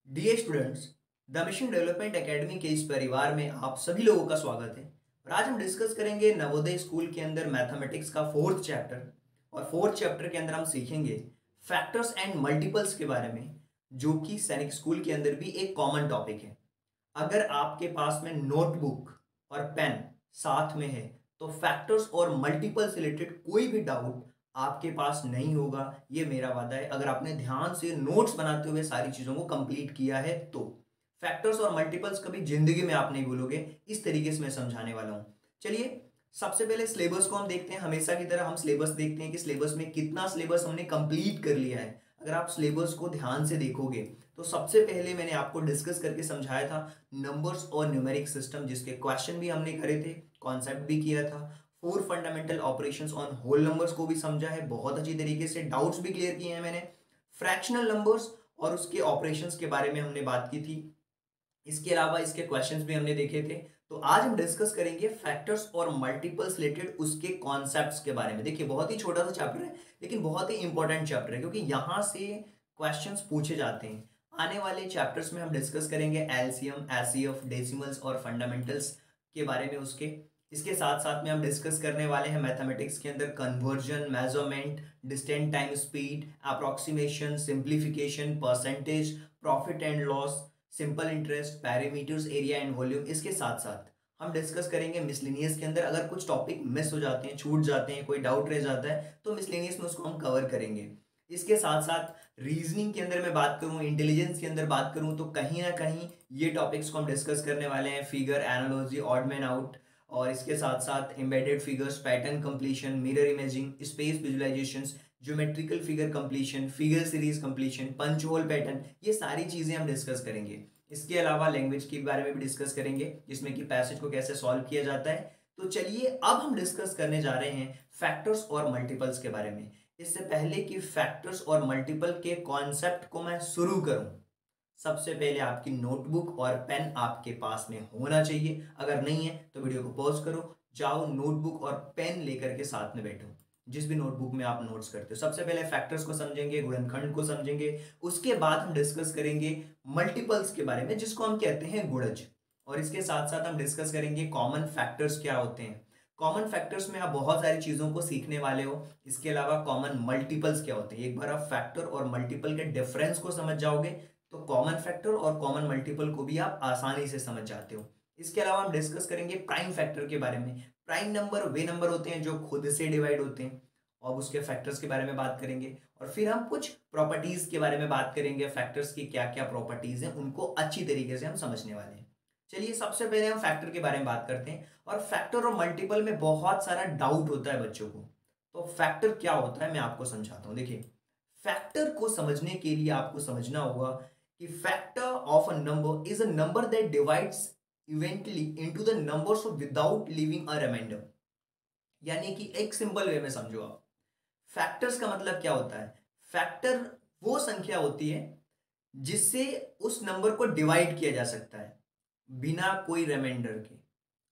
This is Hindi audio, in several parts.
Dear students, the mission development academy के इस परिवार में आप सभी लोगों का स्वागत है। और आज हम डिस्कस करेंगे नवोदय स्कूल के अंदर मैथमेटिक्स का फोर्थ चैप्टर। और फोर्थ चैप्टर के अंदर हम सीखेंगे फैक्टर्स एंड मल्टीपल्स के बारे में, जो कि सैनिक स्कूल के अंदर भी एक कॉमन टॉपिक है। अगर आपके पास में नोटबुक और पेन साथ में है तो फैक्टर्स और मल्टीपल से रिलेटेड कोई भी डाउट आपके पास नहीं होगा, ये मेरा वादा है। अगर आपने ध्यान से नोट्स बनाते हुए सारी चीजों को कंप्लीट किया है तो फैक्टर्स और मल्टीपल्स कभी जिंदगी में आप नहीं भूलोगे। इस तरीके से मैं समझाने वाला हूं। चलिए, सबसे पहले सिलेबस को हम देखते हैं। हमेशा की तरह हम सिलेबस देखते हैं कि सिलेबस में कितना सिलेबस हमने कंप्लीट कर लिया है। अगर आप सिलेबस को ध्यान से देखोगे तो सबसे पहले मैंने आपको डिस्कस करके समझाया था नंबर्स और न्यूमेरिक सिस्टम, जिसके क्वेश्चन भी हमने करे थे, कॉन्सेप्ट भी किया था। 4 fundamental operations on whole numbers को भी समझा है बहुत अच्छी तरीके से, डाउट्स भी क्लियर किए हैं मैंने। फ्रैक्शनल नंबर्स और उसके ऑपरेशंस के बारे में हमने बात की थी। इसके अलावा इसके क्वेश्चंस भी हमने देखे थे। तो आज हम डिस्कस करेंगे फैक्टर्स और मल्टीपल्स रिलेटेड उसके कॉन्सेप्ट्स के बारे में। देखिए, बहुत ही छोटा सा चैप्टर है लेकिन बहुत ही इंपॉर्टेंट चैप्टर है, क्योंकि यहां से क्वेश्चंस पूछे जाते हैं। आने वाले चैप्टर्स में हम डिस्कस करेंगे एलसीएम, एचसीएफ, डेसिमल्स और फंडामेंटल्स के बारे में उसके। इसके साथ साथ में हम डिस्कस करने वाले हैं मैथमेटिक्स के अंदर conversion, measurement, distant time speed, approximation, simplification, percentage, profit and loss, simple interest, parameters, area and volume. इसके साथ साथ हम डिस्कस करेंगे मिसलेनियस के अंदर। अगर कुछ टॉपिक मिस हो जाते हैं, छूट जाते हैं, कोई डाउट रह जाता है तो मिसलेनियस में उसको हम कवर करेंगे। इसके साथ साथ रीजनिंग के अंदर मैं बात करूं, इंटेलिजेंस के अंदर बात करूं, तो कहीं ना कहीं ये टॉपिक्स को हम डिस्कस करने वाले हैं। Figure analogy, odd man out, और इसके साथ साथ embedded figures, pattern completion, mirror imaging, space visualisations, geometrical figure completion, figure series completion, punch hole pattern, ये सारी चीजें हम डिस्कस करेंगे। इसके अलावा लैंग्वेज के बारे में भी डिस्कस करेंगे, जिसमें कि पैसेज को कैसे सॉल्व किया जाता है। तो चलिए, अब हम डिस्कस करने जा रहे हैं फैक्टर्स और मल्टीपल्स के बारे में। इससे पहले कि फैक्टर्स और मल्टीपल के कॉन्सेप्ट को मैं शुरू करूं, सबसे पहले आपकी नोटबुक और पेन आपके पास में होना चाहिए। अगर नहीं है तो वीडियो को पॉज करो, जाओ नोटबुक और पेन लेकर के साथ में बैठो, जिस भी नोटबुक में आप नोट्स करते हो। सबसे पहले फैक्टर्स को समझेंगे, गुणनखंड को समझेंगे। उसके बाद हम डिस्कस करेंगे मल्टीपल्स के बारे में, जिसको हम कहते हैं गुणज। और इसके साथ साथ हम डिस्कस करेंगे कॉमन फैक्टर्स क्या होते हैं। कॉमन फैक्टर्स में आप बहुत सारी चीजों को सीखने वाले हो। इसके अलावा कॉमन मल्टीपल्स क्या होते हैं, एक बार आप फैक्टर और मल्टीपल के डिफरेंस को समझ जाओगे तो कॉमन फैक्टर और कॉमन मल्टीपल को भी आप आसानी से समझ जाते हो। इसके अलावा हम डिस्कस करेंगे प्राइम फैक्टर के बारे में। प्राइम नंबर वे नंबर होते हैं जो खुद से डिवाइड होते हैं, और उसके फैक्टर्स के बारे में बात करेंगे। और फिर हम कुछ प्रॉपर्टीज के बारे में बात करेंगे, फैक्टर्स की क्या क्या प्रॉपर्टीज हैं उनको अच्छी तरीके से हम समझने वाले हैं। चलिए, सबसे पहले हम फैक्टर के बारे में बात करते हैं। और फैक्टर और मल्टीपल में बहुत सारा डाउट होता है बच्चों को। तो फैक्टर क्या होता है मैं आपको समझाता हूं। देखिए, फैक्टर को समझने के लिए आपको समझना होगा कि factor of a number is a number that divides evenly into the numbers without leaving a remainder. यानी कि एक सिंपल वे में समझो आप, फैक्टर्स का मतलब क्या होता है। फैक्टर वो संख्या होती है जिससे उस नंबर को डिवाइड किया जा सकता है बिना कोई रिमाइंडर के।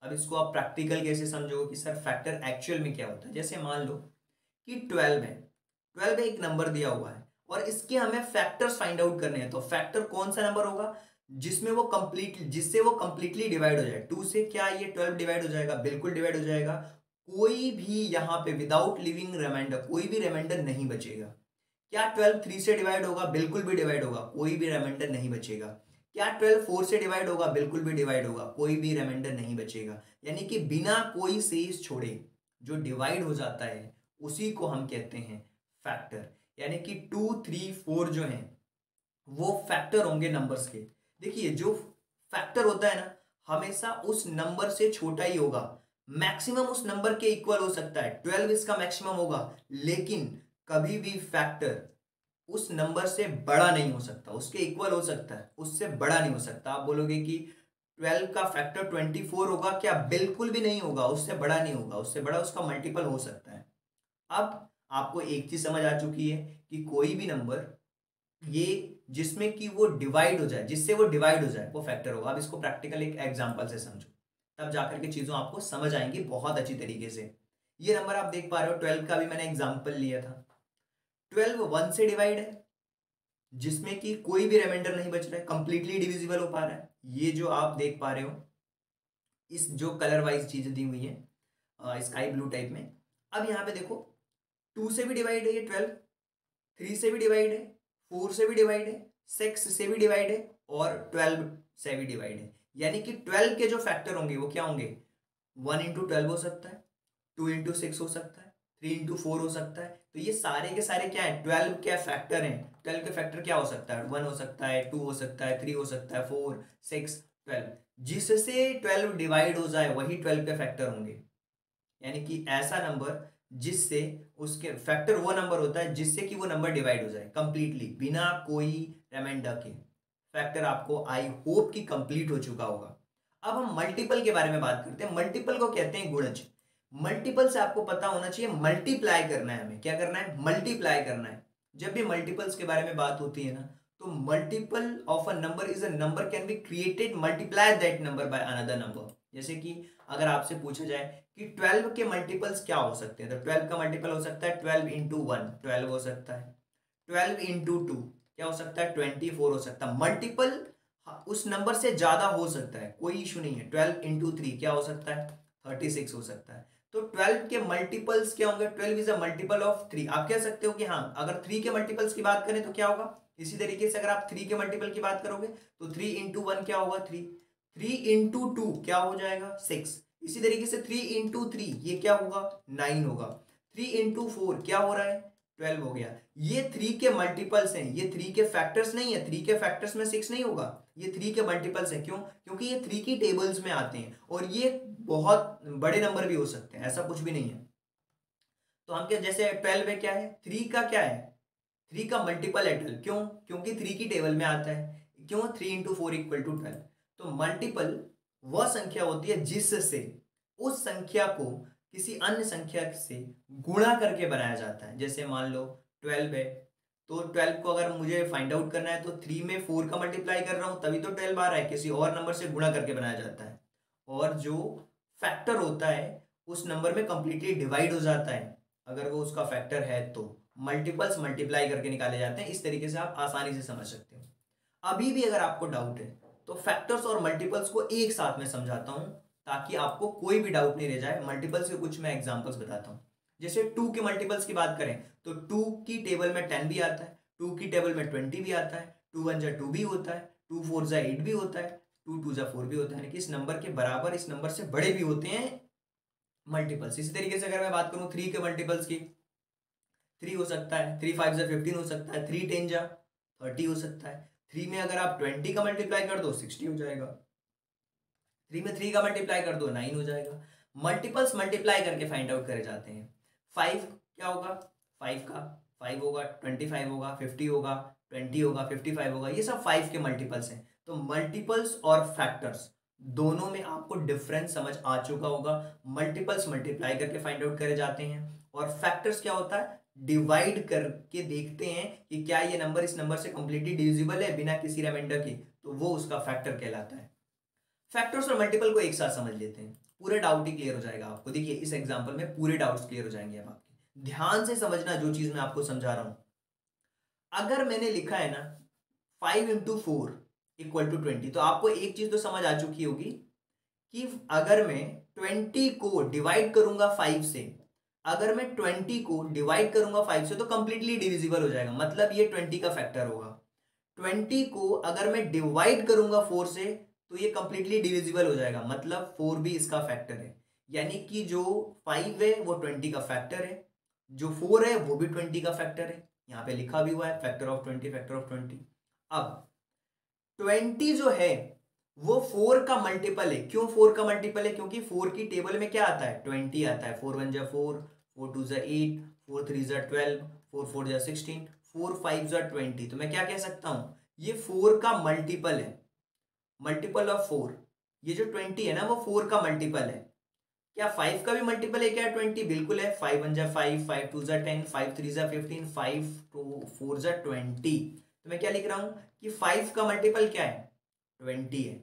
अब इसको आप प्रैक्टिकल कैसे समझोगे कि सर फैक्टर एक्चुअल में क्या होता है। जैसे मान लो कि 12 है, 12 एक नंबर दिया हुआ है और इसके हमें फैक्टर्स फाइंड आउट करने हैं। तो फैक्टर कौन सा नंबर होगा जिससे वो कंप्लीटली डिवाइड हो जाए। 2 से क्या ये 12 डिवाइड हो जाएगा? बिल्कुल डिवाइड हो जाएगा। कोई भी यहां पे विदाउट लिविंग रिमाइंडर, कोई भी रिमाइंडर नहीं बचेगा। क्या 12 3 से डिवाइड होगा? बिल्कुल भी डिवाइड होगा, कोई भी रिमाइंडर नहीं बचेगा। क्या 12 4 से डिवाइड होगा? बिल्कुल भी डिवाइड होगा, कोई भी रिमाइंडर नहीं बचेगा। यानी कि बिना कोई शेष छोड़े जो डिवाइड हो जाता है उसी को हम कहते हैं फैक्टर। यानी कि 2 3 4 जो है वो फैक्टर होंगे नंबर्स के। देखिए, जो फैक्टर होता है ना, हमेशा उस नंबर से छोटा ही होगा। मैक्सिमम उस नंबर के इक्वल हो सकता है, 12 इसका मैक्सिमम होगा, लेकिन कभी भी फैक्टर उस नंबर से बड़ा नहीं हो सकता। उसके इक्वल हो सकता है, उससे बड़ा नहीं हो सकता। आप बोलोगे कि 12 का फैक्टर 24 होगा क्या? बिल्कुल भी नहीं होगा, उससे बड़ा नहीं होगा। उससे बड़ा उसका मल्टीपल हो सकता है। अब आपको एक चीज समझ आ चुकी है कि कोई भी नंबर ये जिसमें कि वो डिवाइड हो जाए, जिससे वो डिवाइड हो जाए, वो फैक्टर होगा। अब इसको प्रैक्टिकल एक एग्जांपल से समझो, तब जाकर के चीजों आपको समझ आएंगी बहुत अच्छी तरीके से। ये नंबर आप देख पा रहे हो, 12 का भी मैंने एग्जांपल लिया था। 12 1 से डिवाइड है, जिसमें कि कोई भी रिमाइंडर नहीं बच रहा है, कंप्लीटली डिविजिबल हो पा रहा है। ये जो आप देख पा रहे हो, इस जो कलर वाइज चीजें दी हुई है स्काई ब्लू टाइप में। अब यहाँ पे देखो, 2 से भी डिवाइड है ये 12, 3 से भी डिवाइड है, 4 से भी डिवाइड है, 6 से भी डिवाइड है और 12 से भी डिवाइड है। यानी कि 12 के जो फैक्टर होंगे वो क्या होंगे, 1 इंटू 12 हो सकता है, 2 इंटू 6 हो सकता है, 3 इंटू 4 हो सकता है। तो ये सारे के सारे क्या है, 12 क्या फैक्टर हैं। 12 के फैक्टर क्या हो सकता है, 1 हो सकता है, 2 हो सकता है, 3 हो सकता है, 4, 6, 12। जिससे 12 डिवाइड हो जाए वही 12 के फैक्टर होंगे। यानी कि ऐसा नंबर जिससे उसके फैक्टर वो नंबर होता है जिससे कि वो नंबर डिवाइड हो जाए कंप्लीटली, बिना कोई रिमाइंडर के। फैक्टर आपको आई होप कि कंप्लीट हो चुका होगा। अब हम मल्टीपल के बारे में बात करते हैं। मल्टीपल को कहते हैं गुणज। मल्टीपल से आपको पता होना चाहिए, मल्टीप्लाई करना है, हमें क्या करना है, मल्टीप्लाई करना है। जब भी मल्टीपल्स के बारे में बात होती है ना, तो multiple of a number is a number can be created, multiply that number by another number. जैसे कि अगर आपसे पूछा जाए कि 12 के मल्टीपल्स क्या हो सकते हैं, तो 12 का मल्टीपल हो सकता है 12 इंटू 1, 12 हो सकता है। 12 इंटू 2 क्या हो सकता है, 24 हो सकता है। मल्टीपल उस नंबर से ज्यादा हो सकता है, कोई इशू नहीं है। 12 इंटू 3 क्या हो सकता है, 36 हो सकता है। तो 12 के मल्टीपल्स क्या होंगे, 12 इज अ मल्टीपल ऑफ 3। आप कह सकते हो कि हाँ, अगर 3 के मल्टीपल्स की बात करें तो क्या होगा। इसी तरीके से अगर आप 3 के मल्टीपल की बात करोगे तो 3 इंटू 1 क्या होगा, 3। 3 इंटू 2 क्या हो जाएगा, 6। इसी तरीके से 3 इंटू 3 ये क्या होगा, 9 होगा। 3 इंटू 4 क्या हो रहा है, 12 हो गया। ये 3 के मल्टीपल्स हैं, ये 3 के फैक्टर्स नहीं है। 3 के फैक्टर्स में 6 नहीं होगा, ये 3 के मल्टीपल्स हैं। क्यों, क्योंकि ये 3 की टेबल्स में आते हैं और ये बहुत बड़े नंबर भी हो सकते हैं, ऐसा कुछ भी नहीं है। तो हम क्या, जैसे 12 में क्या है, 3 का क्या है, 3 का मल्टीपल है 12। क्यों, क्योंकि 3 की टेबल में आता है। क्यों, 3 इंटू 4 इक्वल टू 12। तो मल्टीपल वह संख्या होती है जिससे उस संख्या को किसी अन्य संख्या से गुणा करके बनाया जाता है। जैसे मान लो 12 है, तो 12 को अगर मुझे फाइंड आउट करना है तो 3 में 4 का मल्टीप्लाई कर रहा हूं तभी तो 12 आ रहा है, किसी और नंबर से गुणा करके बनाया जाता है। और जो फैक्टर होता है उस नंबर में कंप्लीटली डिवाइड हो जाता है अगर वो उसका फैक्टर है। तो मल्टीपल्स मल्टीप्लाई करके निकाले जाते हैं। इस तरीके से आप आसानी से समझ सकते हो। अभी भी अगर आपको डाउट है तो फैक्टर्स और मल्टीपल्स को एक साथ में समझाता हूं ताकि आपको कोई भी डाउट नहीं रह जाए। मल्टीपल्स के कुछ मैं एग्जांपल्स बताता हूं। जैसे 2 के मल्टीपल्स की बात करें तो 2 की टेबल में 10 भी आता है, 2 की टेबल में 20 भी आता है, 2 1 जा 2 भी होता है, 2 4 जा 8 भी होता है, 2 2 जा 4 भी होता है। यानी कि इस नंबर के बराबर इस नंबर से बड़े भी होते हैं मल्टीपल्स। इसी तरीके से अगर मैं बात करूं 3 के मल्टीपल्स की, 3 हो सकता है, 3 5 जा 15 हो सकता है, 3 10 जा 30 हो सकता है। 3 में अगर आप 20 का मल्टीप्लाई कर दो 60 हो जाएगा। 3 में 3 का मल्टीप्लाई कर दो 9 हो जाएगा। मल्टीपल्स मल्टीप्लाई करके फाइंड आउट करे जाते हैं। 5 क्या होगा, 5 का 5 होगा, 25 होगा, 50 होगा, 20 होगा, 55 होगा। ये सब 5 के मल्टीपल्स हैं। तो मल्टीपल्स और फैक्टर्स दोनों में आपको डिफरेंस समझ आ चुका होगा। मल्टीपल्स मल्टीप्लाई करके फाइंड आउट करे जाते हैं और फैक्टर्स क्या होता है, डिवाइड करके देखते हैं कि क्या ये नंबर इस नंबर से कंप्लीटली डिविजिबल है बिना किसी रिमाइंडर के, तो वो उसका फैक्टर कहलाता है। फैक्टर्स और मल्टीपल को एक साथ समझ लेते हैं, पूरा डाउट ही क्लियर हो जाएगा आपको। देखिए इस एग्जांपल में पूरे डाउट्स क्लियर हो जाएंगे अब आपके। ध्यान से समझना जो चीज मैं आपको समझा रहा हूं। अगर मैंने लिखा है ना 5 इंटू 4 इक्वल टू 20, तो आपको एक चीज तो समझ आ चुकी होगी कि अगर मैं 20 को डिवाइड करूंगा 5 से, अगर मैं 20 को डिवाइड करूंगा 5 से तो कंप्लीटली डिविजिबल हो जाएगा, मतलब ये 20 का फैक्टर होगा। 20 को अगर मैं डिवाइड करूंगा 4 से तो ये कंप्लीटली डिविजिबल हो जाएगा, मतलब 4 भी इसका फैक्टर है। यानी कि जो 5 है वो 20 का फैक्टर है, जो 4 है वो भी 20 का फैक्टर है। यहां पे लिखा भी हुआ है फैक्टर ऑफ 20, फैक्टर ऑफ 20। अब 20 जो है वो 4 का मल्टीपल है। क्यों 4 का मल्टीपल है, क्योंकि 4 की टेबल में क्या आता है, 20 आता है। 4 1 जा 4, 4 2 जा 8, 4 3 जा 12, 4 4 जा 16, 4 5 जा 20। तो मैं क्या कह सकता हूं, ये 4 का मल्टीपल है, मल्टीपल ऑफ 4। ये जो 20 है ना वो 4 का मल्टीपल है। क्या 5 का भी मल्टीपल है क्या 20, बिल्कुल है। 5 1 जा 5, 5 2 जा 10, 5 3 जा 15, 5 2 4 जा 20। तो मैं क्या लिख रहा हूं कि 5 का मल्टीपल क्या है, 20 है।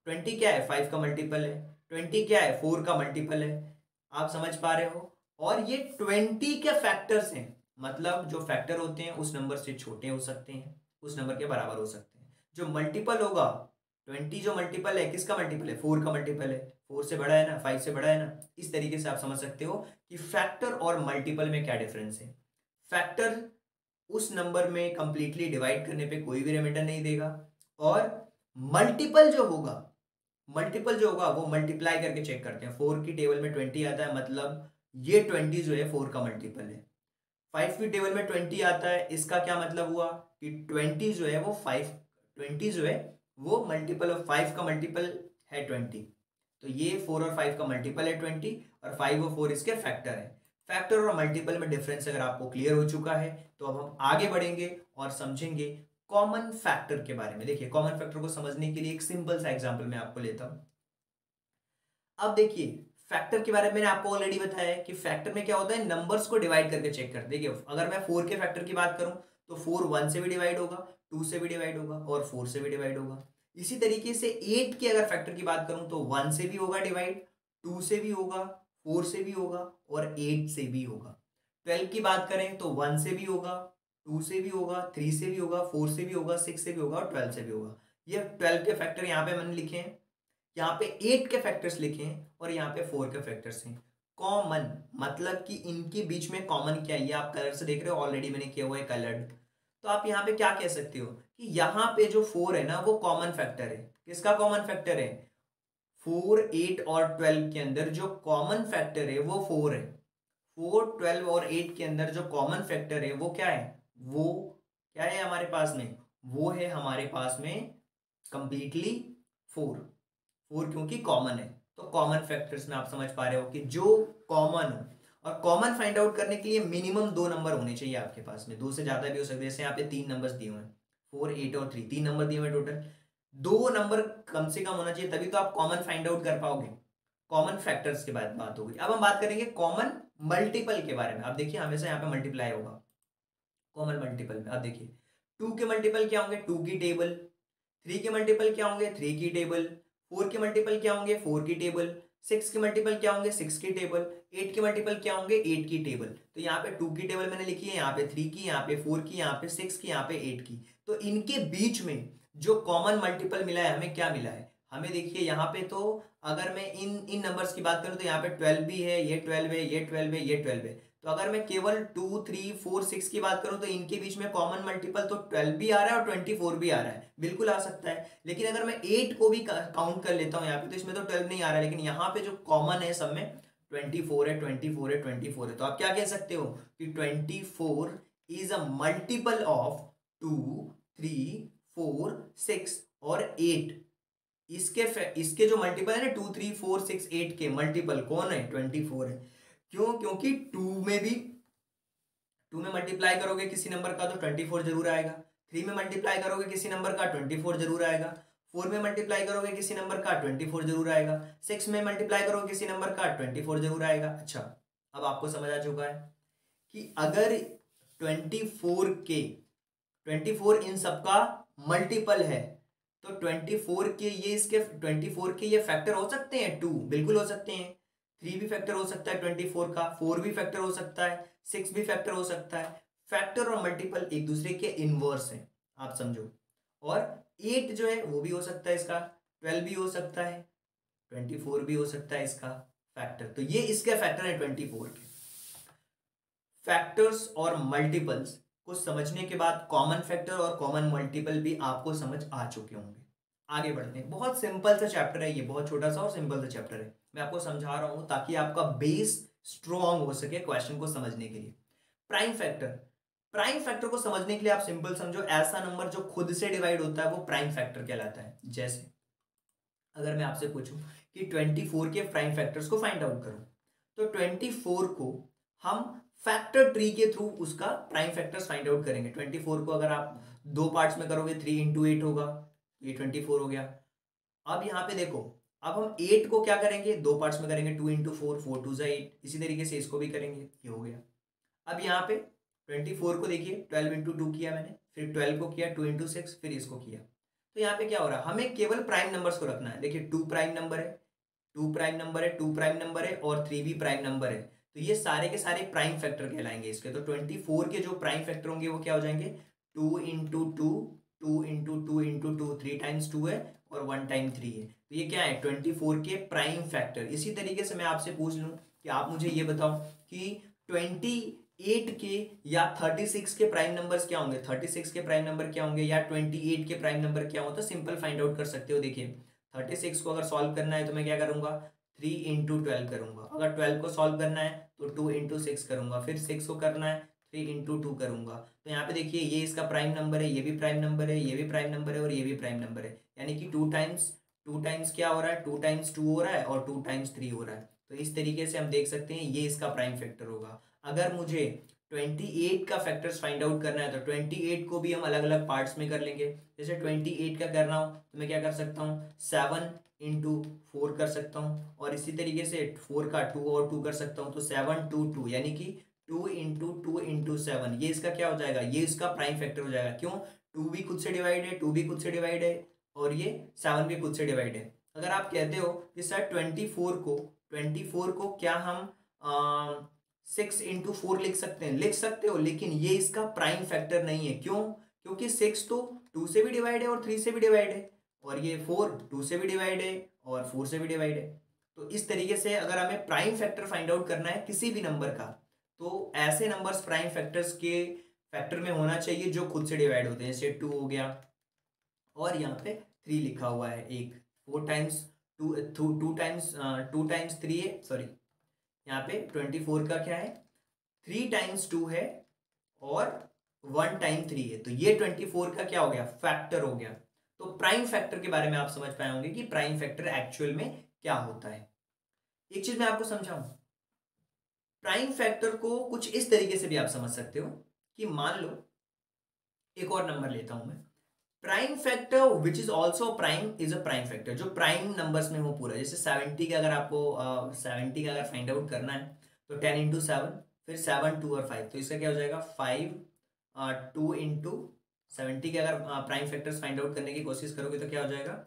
20 क्या है, 5 का मल्टीपल है। 20 क्या है, 4 का मल्टीपल है। आप समझ पा रहे हो। और ये 20 के फैक्टर्स हैं, मतलब जो फैक्टर होते हैं उस नंबर से छोटे हो सकते हैं, उस नंबर के बराबर हो सकते हैं। जो मल्टीपल होगा 20 जो मल्टीपल है किसका मल्टीपल है, 4 का मल्टीपल है, 4 से बड़ा है ना, 5 से बड़ा है ना। इस तरीके से आप समझ सकते हो कि फैक्टर और मल्टीपल में क्या डिफरेंस है। फैक्टर उस नंबर में कंप्लीटली डिवाइड करने पे कोई भी रिमाइंडर नहीं देगा, और मल्टीपल जो होगा वो मल्टीप्लाई करके चेक करते हैं। 4 की टेबल में 20 आता है, मतलब ये 20 जो है 4 का मल्टीपल है। 5 की टेबल में 20 आता है, इसका क्या मतलब हुआ कि 20 जो है वो 20 जो है वो मल्टीपल ऑफ 5 का मल्टीपल है 20। तो ये 4 और 5 का मल्टीपल है 20, और 5 और 4 इसके फैक्टर है। फैक्टर और मल्टीपल में डिफरेंस अगर आपको क्लियर हो चुका है तो अब हम आगे बढ़ेंगे और समझेंगे कॉमन फैक्टर के बारे में। देखिए, कॉमन फैक्टर को समझने के लिए एक सिंपल सा एग्जांपल मैं आपको लेता हूं। अब देखिए, फैक्टर के बारे में मैंने आपको ऑलरेडी बताया है कि फैक्टर में क्या होता है, नंबर्स को डिवाइड करके चेक करते। देखिए, अगर मैं 4 के फैक्टर की बात करूं तो 4 1 से भी डिवाइड होगा, 2 से भी डिवाइड होगा और 4 से भी डिवाइड होगा। इसी तरीके से 8 के अगर फैक्टर की बात करूं तो 1 से भी होगा डिवाइड, 2 से भी होगा, 4 से भी होगा और 8 से भी होगा। 12 की बात करें तो 1 से भी होगा, 2 से भी होगा, 3 से भी होगा, 4 से भी होगा, 6 से भी होगा और 12 से भी होगा। ये 12 के फैक्टर यहाँ पे मैंने लिखे हैं, यहाँ पे 8 के फैक्टर्स लिखे हैं और यहाँ पे 4 के फैक्टर्स हैं। कॉमन मतलब कि इनके बीच में कॉमन क्या है, ये आप कलर से देख रहे हो, ऑलरेडी मैंने किया हुआ है कलर्ड। तो आप यहाँ पे क्या कह सकते हो कि यहाँ पे जो 4 है ना वो कॉमन फैक्टर है। किसका कॉमन फैक्टर है, 4 8 और 12 के अंदर जो कॉमन फैक्टर है वो 4 है। 4 12 और 8 के अंदर जो कॉमन फैक्टर है वो क्या है, वो क्या है हमारे पास में, वो है हमारे पास में कंप्लीटली 4। 4 क्योंकि कॉमन है। तो कॉमन फैक्टर्स में आप समझ पा रहे हो कि जो कॉमन हो, और कॉमन फाइंड आउट करने के लिए मिनिमम 2 नंबर होने चाहिए आपके पास में, 2 से ज्यादा भी हो सकते हैं। जैसे यहाँ पे 3 नंबर्स दिए हुए हैं, 4 8 और 3, 3 नंबर दिए हुए टोटल। 2 नंबर कम से कम होना चाहिए, तभी तो आप कॉमन फाइंड आउट कर पाओगे। कॉमन फैक्टर्स के बाद बात होगी। अब हम बात करेंगे कॉमन मल्टीपल के बारे में। अब देखिए, हमेशा यहाँ पे मल्टीप्लाई होगा कॉमन मल्टीपल में। अब देखिए, 2 के मल्टीपल क्या होंगे, 2 की टेबल। 3 के मल्टीपल क्या होंगे, 3 की टेबल। 4 के मल्टीपल क्या होंगे, 4 की टेबल। 6 के मल्टीपल क्या होंगे, 6 की टेबल। 8 के मल्टीपल क्या होंगे, 8 की टेबल। तो यहाँ पे 2 की टेबल मैंने लिखी है, यहाँ पे 3 की, यहाँ पे 4 की, यहाँ पे 6 की, यहाँ पे 8 की। तो इनके बीच में जो कॉमन मल्टीपल मिला है, हमें क्या मिला है, हमें देखिए यहाँ पे तो अगर मैं इन इन नंबर्स की बात करूं तो यहाँ पे 12 भी है, ये 12 है, ये 12 है, ये 12 है। तो अगर मैं केवल 2 3 4 6 की बात करूं तो इनके बीच में कॉमन मल्टीपल तो 12 भी आ रहा है और 24 भी आ रहा है, बिल्कुल आ सकता है। लेकिन अगर मैं 8 को भी काउंट कर लेता हूं यहाँ पे तो इसमें तो 12 नहीं आ रहा है, लेकिन यहाँ पे जो कॉमन है सब में 24 है, 24 है, 24 है। तो आप क्या कह सकते हो कि 24 इज अ मल्टीपल ऑफ 2 3 4 6 और 8। इसके जो मल्टीपल है ना, 2 3 4 6 8 के मल्टीपल कौन है, 24 है। क्यों, क्योंकि 2 में मल्टीप्लाई करोगे किसी नंबर का तो 24 जरूर आएगा। 3 में मल्टीप्लाई करोगे किसी नंबर का 24 जरूर आएगा। 4 में मल्टीप्लाई करोगे किसी नंबर का 24 जरूर आएगा। 6 में मल्टीप्लाई करोगे किसी नंबर का 24 जरूर आएगा। अच्छा, अब आपको समझ आ चुका है कि अगर 24 इन सबका मल्टीपल है तो 24 के ये फैक्टर हो सकते हैं। 2 बिल्कुल हो सकते हैं, 3 भी फैक्टर हो सकता है 24 का, 4 भी फैक्टर हो सकता है, 6 भी फैक्टर हो सकता है। फैक्टर और मल्टीपल एक दूसरे के इनवर्स हैं, आप समझो। और 8 जो है वो भी हो सकता है इसका, 12 भी हो सकता है, 24 भी हो सकता है इसका फैक्टर। तो ये इसके फैक्टर है 24 के। फैक्टर्स और मल्टीपल्स को समझने के बाद कॉमन फैक्टर और कॉमन मल्टीपल भी आपको समझ आ चुके होंगे। आगे बढ़ते हैं। बहुत सिंपल सा चैप्टर है ये, बहुत छोटा सा और सिंपल सा चैप्टर है। मैं आपको समझा रहा हूं ताकि आपका बेस स्ट्रॉन्ग हो सके क्वेश्चन को समझने के लिए। प्राइम फैक्टर, प्राइम फैक्टर को समझने के लिए आप सिंपल समझो, ऐसा नंबर जो खुद से डिवाइड होता है वो प्राइम फैक्टर कहलाता है। जैसे अगर मैं आपसे पूछूं कि 24 के प्राइम फैक्टर्स को फाइंड आउट करो, तो 24 को हम फैक्टर ट्री के थ्रू उसका प्राइम फैक्टर्स फाइंड आउट करेंगे। 24 को अगर आप 2 पार्ट्स में करोगे, 3 इंटू 8 होगा, ये 24 हो गया। अब यहाँ पे देखो, अब हम 8 को क्या करेंगे, 2 पार्ट्स में करेंगे, 2 इंटू 4, 4 2 8। इसी तरीके से इसको भी करेंगे, ये हो गया। अब यहाँ पे 24 को देखिए, 12 इंटू 2 किया मैंने, फिर 12 को किया 2 इंटू 6, फिर इसको किया। तो यहाँ पे क्या हो रहा है, हमें केवल प्राइम नंबर्स को रखना है। देखिए 2 प्राइम नंबर है, 2 प्राइम नंबर है, 2 प्राइम नंबर है और 3 भी प्राइम नंबर है। तो ये सारे के सारे प्राइम फैक्टर कहलाएंगे इसके। तो 24 के जो प्राइम फैक्टर होंगे वो क्या हो जाएंगे, 2 into two, 2 into two into two, 3 times 2 है और 1 टाइम 3 है। तो ये क्या है 24 के प्राइम फैक्टर। इसी तरीके से मैं आपसे पूछ लूँ कि आप मुझे ये बताओ कि 28 के या 36 के प्राइम नंबर्स क्या होंगे, 36 के प्राइम नंबर क्या होंगे या 28 के प्राइम नंबर क्या होंगे। तो सिंपल फाइंड आउट कर सकते हो। देखिए 36 को अगर सॉल्व करना है तो मैं क्या करूंगा, 3 इंटू 12 करूंगा। अगर 12 को सॉल्व करना है तो 2 इंटू 6 करूंगा। फिर 6 को करना है 3 इंटू 2 करूंगा। तो यहाँ पे देखिए ये इसका प्राइम नंबर है, ये भी प्राइम नंबर है, ये भी प्राइम नंबर है और ये भी प्राइम नंबर है। यानी कि टू टाइम्स क्या हो रहा है, 2 टाइम्स 2 हो रहा है और 2 टाइम्स 3 हो रहा है। तो इस तरीके से हम देख सकते हैं ये इसका प्राइम फैक्टर होगा। अगर मुझे 28 का फैक्टर्स फाइंड आउट करना है तो 28 को भी हम अलग अलग पार्ट्स में कर लेंगे। जैसे 28 का करना हो तो मैं क्या कर सकता हूँ, 7 इंटू 4 कर सकता हूँ और इसी तरीके से 4 का 2 और 2 कर सकता हूँ। तो 7 2 2 यानी कि 2 इंटू 2 इंटू 7, ये इसका क्या हो जाएगा, ये इसका प्राइम फैक्टर हो जाएगा। क्यों, 2 भी खुद से डिवाइड है, 2 भी खुद से डिवाइड है और ये 7 भी खुद से डिवाइड है। अगर आप कहते हो कि सर 24 को क्या हम 6 इंटू 4 लिख सकते हैं, लिख सकते हो, लेकिन ये इसका प्राइम फैक्टर नहीं है। क्यों, क्योंकि 6 तो 2 से भी डिवाइड है और 3 से भी डिवाइड है और ये 4 2 से भी डिवाइड है और 4 से भी डिवाइड है। तो इस तरीके से अगर हमें प्राइम फैक्टर फाइंड आउट करना है किसी भी नंबर का तो ऐसे नंबर्स प्राइम फैक्टर्स के फैक्टर में होना चाहिए जो खुद से डिवाइड होते हैं। जैसे 2 हो गया और यहाँ पे 3 लिखा हुआ है, एक 4 टाइम्स 2 टू टाइम्स 3 है, सॉरी यहाँ पे 24 का क्या है 3 टाइम्स 2 है और 1 टाइम 3 है। तो ये 24 का क्या हो गया, फैक्टर हो गया। तो प्राइम फैक्टर के बारे में आप समझ पाए होंगे कि प्राइम फैक्टर एक्चुअल में क्या होता है। एक चीज मैं आपको समझाऊं, प्राइम फैक्टर को कुछ इस तरीके से भी आप समझ सकते हो कि मान लो एक और नंबर लेता हूं मैं, prime factor which is also prime is a prime factor, जो प्राइम नंबर्स में हो पूरा। जैसे 70 का अगर आपको 70 का अगर फाइंड आउट करना है तो 10 इंटू 7, फिर 7 2 और 5, तो इसका क्या हो जाएगा 5 2 इंटू 70 के अगर प्राइम फैक्टर्स फाइंड आउट करने की कोशिश करोगे तो क्या हो जाएगा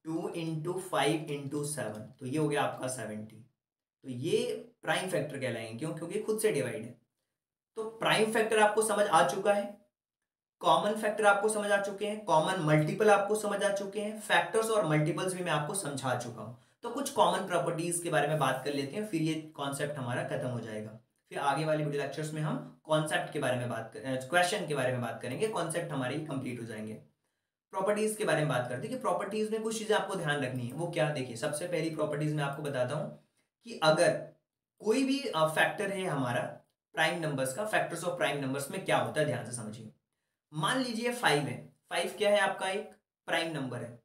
2 इंटू 5 इंटू 7, तो ये हो गया आपका 70। तो ये प्राइम फैक्टर कहलाएंगे। क्यों, क्योंकि खुद से डिवाइड है। तो प्राइम फैक्टर आपको समझ आ चुका है, कॉमन फैक्टर आपको समझ आ चुके हैं, कॉमन मल्टीपल आपको समझ आ चुके हैं, फैक्टर्स और मल्टीपल्स भी मैं आपको समझा चुका हूं। तो कुछ कॉमन प्रॉपर्टीज के बारे में बात कर लेते हैं, फिर ये कॉन्सेप्ट हमारा खत्म हो जाएगा। फिर आगे वाले वीडियो लेक्चर्स में हम कॉन्सेप्ट के बारे में क्वेश्चन के बारे में बात करेंगे, कॉन्सेप्ट हमारे कंप्लीट हो जाएंगे। प्रॉपर्टीज के बारे में बात करते हैं कि प्रॉपर्टीज में कुछ चीजें आपको ध्यान रखनी है। वो क्या, देखिए सबसे पहली प्रॉपर्टीज में आपको बताता हूं कि अगर कोई भी फैक्टर है हमारा प्राइम नंबर्स का, फैक्टर्स ऑफ प्राइम नंबर्स में क्या होता है ध्यान से समझिए। मान लीजिए 5 है, 5 क्या है आपका एक प्राइम नंबर है।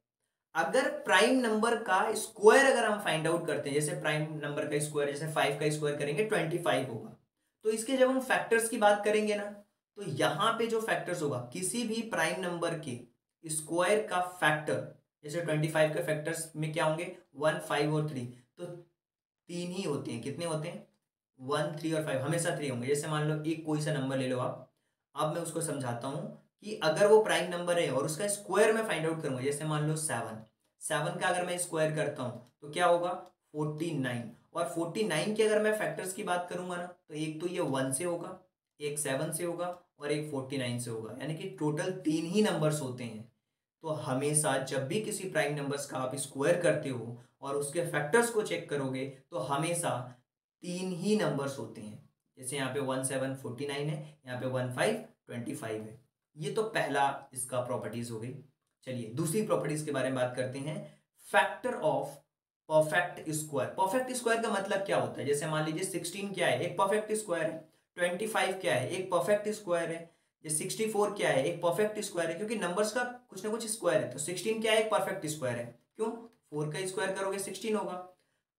अगर प्राइम नंबर का स्क्वायर अगर हम फाइंड आउट करते हैं, जैसे प्राइम नंबर का स्क्वायर, जैसे 5 का स्क्वायर करेंगे 25 होगा। तो इसके जब हम फैक्टर्स की बात करेंगे ना, तो यहां पे जो फैक्टर्स होगा किसी भी प्राइम नंबर के स्क्वायर का फैक्टर, जैसे 25 के फैक्टर्स में क्या होंगे 1 5 और 3, तो 3 ही होते हैं। कितने होते हैं 1 3 और 5, हमेशा 3 होंगे। जैसे मान लो एक कोई सा नंबर ले लो आप, अब मैं उसको समझाता हूं कि अगर वो प्राइम नंबर है और उसका स्क्वायर मैं फाइंड आउट करूंगा, जैसे मान लो 7 का अगर मैं स्क्वायर करता हूं तो क्या होगा 49, और 49 के अगर मैं फैक्टर्स की बात करूंगा ना, तो एक तो ये 1 से होगा, एक 7 से होगा और एक 49 से होगा, यानी कि टोटल 3 ही नंबर्स होते हैं। तो हमेशा जब भी किसी प्राइम नंबर्स का आप स्क्वायर करते हो और उसके फैक्टर्स को चेक करोगे तो हमेशा 3 ही नंबर्स होते हैं। जैसे यहाँ पे 1 7 49 है, यहाँ पे 1 5 25 है। ये तो पहला इसका प्रॉपर्टीज हो गई। चलिए दूसरी प्रॉपर्टीज के बारे में बात करते हैं, factor of perfect square. Perfect square का मतलब क्या होता है, जैसे मान लीजिए 16 क्या है एक परफेक्ट स्क्वायर है, 25 क्या है एक परफेक्ट स्क्वायर है, ये 64 क्या है एक परफेक्ट स्क्वायर है, क्योंकि नंबर्स का कुछ ना कुछ स्क्वायर है। तो 16 क्या है एक परफेक्ट स्क्वायर है, क्यों 4 का स्क्वायर करोगे 16 होगा।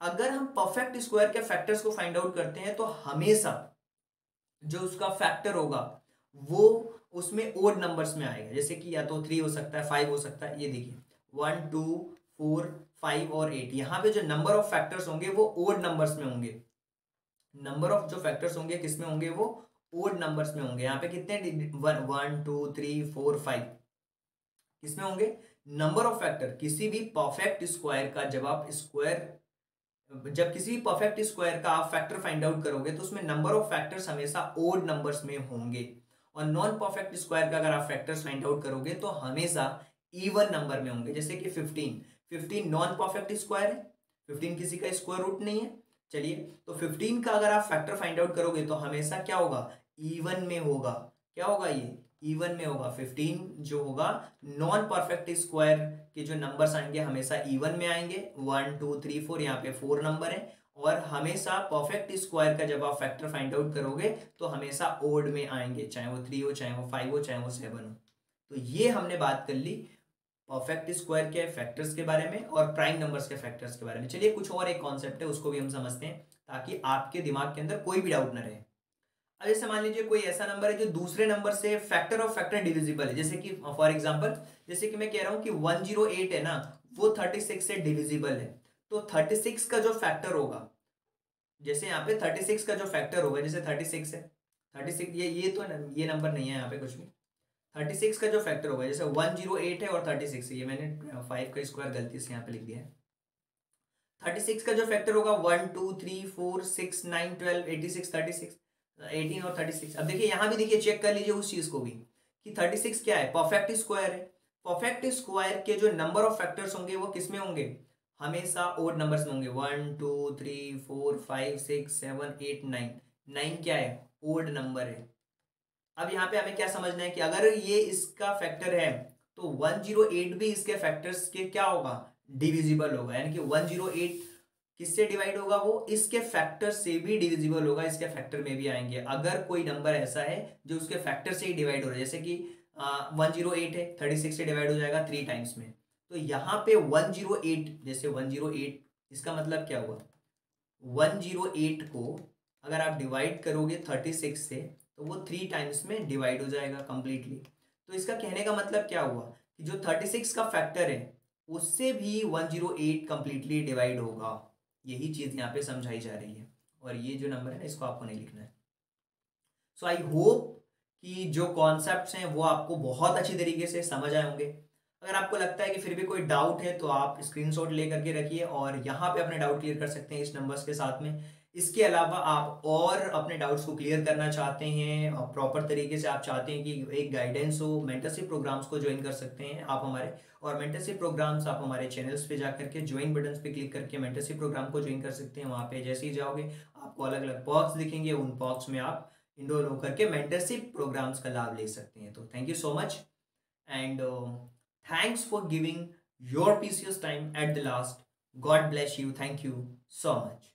अगर हम परफेक्ट स्क्वायर के फैक्टर्स को फाइंड आउट करते हैं तो हमेशा जो उसका फैक्टर होगा वो उसमें ओड नंबर्स में आएगा। जैसे कि या तो 3 हो सकता है, 5 हो सकता है। ये देखिए 1 2 4 5 और 8, यहाँ पे जो नंबर ऑफ फैक्टर्स होंगे वो ओड नंबर्स में होंगे। नंबर ऑफ जो फैक्टर्स होंगे किस में होंगे, वो ओड नंबर्स में होंगे। यहाँ पे कितने 1 2 3 4 5 किसमें होंगे, नंबर ऑफ फैक्टर। किसी भी परफेक्ट स्क्वायर का जब किसी भी परफेक्ट स्क्वायर का आप फैक्टर फाइंड आउट करोगे तो उसमें नंबर ऑफ फैक्टर्स हमेशा ओड नंबर्स में होंगे। और नॉन परफेक्ट स्क्वायर का अगर आप फैक्टर्स फाइंड आउट करोगे तो हमेशा इवन नंबर में होंगे। जैसे कि 15 नॉन परफेक्ट स्क्वायर है, 15 किसी का स्क्वायर रूट नहीं है। चलिए, तो 15 का अगर आप फैक्टर फाइंड आउट करोगे तो हमेशा क्या होगा, इवन में होगा। क्या होगा, ये इवन में होगा। 15 जो होगा नॉन परफेक्ट स्क्वायर के जो नंबर्स आएंगे हमेशा इवन में आएंगे। 1 2 3 4 यहाँ पे 4 नंबर है। और हमेशा परफेक्ट स्क्वायर का जब आप फैक्टर फाइंड आउट करोगे तो हमेशा ओड में आएंगे, चाहे वो 3 हो, चाहे वो 5 हो, चाहे वो 7 हो। तो ये हमने बात कर ली परफेक्ट स्क्वायर के फैक्टर्स के बारे में और प्राइम नंबर्स के फैक्टर्स के बारे में। चलिए, कुछ और एक कॉन्सेप्ट है उसको भी हम समझते हैं ताकि आपके दिमाग के अंदर कोई भी डाउट ना रहे। अब जैसे मान लीजिए कोई ऐसा नंबर है जो दूसरे नंबर से फैक्टर ऑफ फैक्टर डिविजिबल है। जैसे कि फॉर एग्जांपल, जैसे कि मैं कह रहा हूं कि 108 है ना, वो 36 से डिविजिबल है। तो 36 का जो फैक्टर होगा, जैसे यहाँ पे 36 का जो फैक्टर होगा, जैसे 36 है, 36 ये तो ये नंबर नहीं है यहाँ पे कुछ भी। 36 का जो फैक्टर होगा, जैसे 108 है और 36 है, ये मैंने 5 का स्क्वायर गलती से यहाँ पे लिख दिया है। 36 का जो फैक्टर होगा 1 2 3 4 6 9 12 86 36 18 और 36। अब देखिए यहाँ भी देखिए, चेक कर लीजिए उस चीज को भी कि 36 क्या है, परफेक्ट स्क्वायर है। परफेक्ट स्क्वायर के जो नंबर ऑफ फैक्टर्स होंगे वो किस में होंगे, हमेशा ओड नंबर्स में होंगे। 1 2 3 4 5 6 7 8 9। 9 क्या है, ओड नंबर है। अब यहाँ पे हमें क्या समझना है कि अगर ये इसका फैक्टर है तो 108 भी इसके फैक्टर्स के क्या होगा, डिविजिबल होगा। यानी कि 108 किससे डिवाइड होगा, वो इसके फैक्टर से भी डिविजिबल होगा, इसके फैक्टर में भी आएंगे। अगर कोई नंबर ऐसा है जो उसके फैक्टर से ही डिवाइड हो रहा है, जैसे कि 108 है, 36 से डिवाइड हो जाएगा 3 टाइम्स में। तो यहाँ पे 108, जैसे 108 इसका मतलब क्या हुआ, 108 को अगर आप डिवाइड करोगे 36 से तो वो 3 टाइम्स में डिवाइड हो जाएगा कंप्लीटली। तो इसका कहने का मतलब क्या हुआ कि जो 36 का फैक्टर है उससे भी 108 कंप्लीटली डिवाइड होगा। यही चीज यहाँ पे समझाई जा रही है। और ये जो नंबर है ना, इसको आपको नहीं लिखना है। सो आई होप कि जो कॉन्सेप्ट्स हैं वो आपको बहुत अच्छी तरीके से समझ आए होंगे। अगर आपको लगता है कि फिर भी कोई डाउट है तो आप स्क्रीनशॉट ले करके रखिए और यहाँ पे अपने डाउट क्लियर कर सकते हैं इस नंबर्स के साथ में। इसके अलावा आप और अपने डाउट्स को क्लियर करना चाहते हैं और प्रॉपर तरीके से आप चाहते हैं कि एक गाइडेंस हो, मेंटरशिप प्रोग्राम्स को ज्वाइन कर सकते हैं आप हमारे। और मेंटरशिप प्रोग्राम्स आप हमारे चैनल्स पे जाकर के ज्वाइन बटन पे क्लिक करके मेंटरशिप प्रोग्राम को ज्वाइन कर सकते हैं। वहाँ पे जैसे ही जाओगे आपको अलग अलग पर्क्स दिखेंगे, उन पर्क्स में आप इनरोल होकर के मेंटरशिप प्रोग्राम्स का लाभ ले सकते हैं। तो thank you so much and thanks for giving your precious time at the last. God bless you. Thank you so much.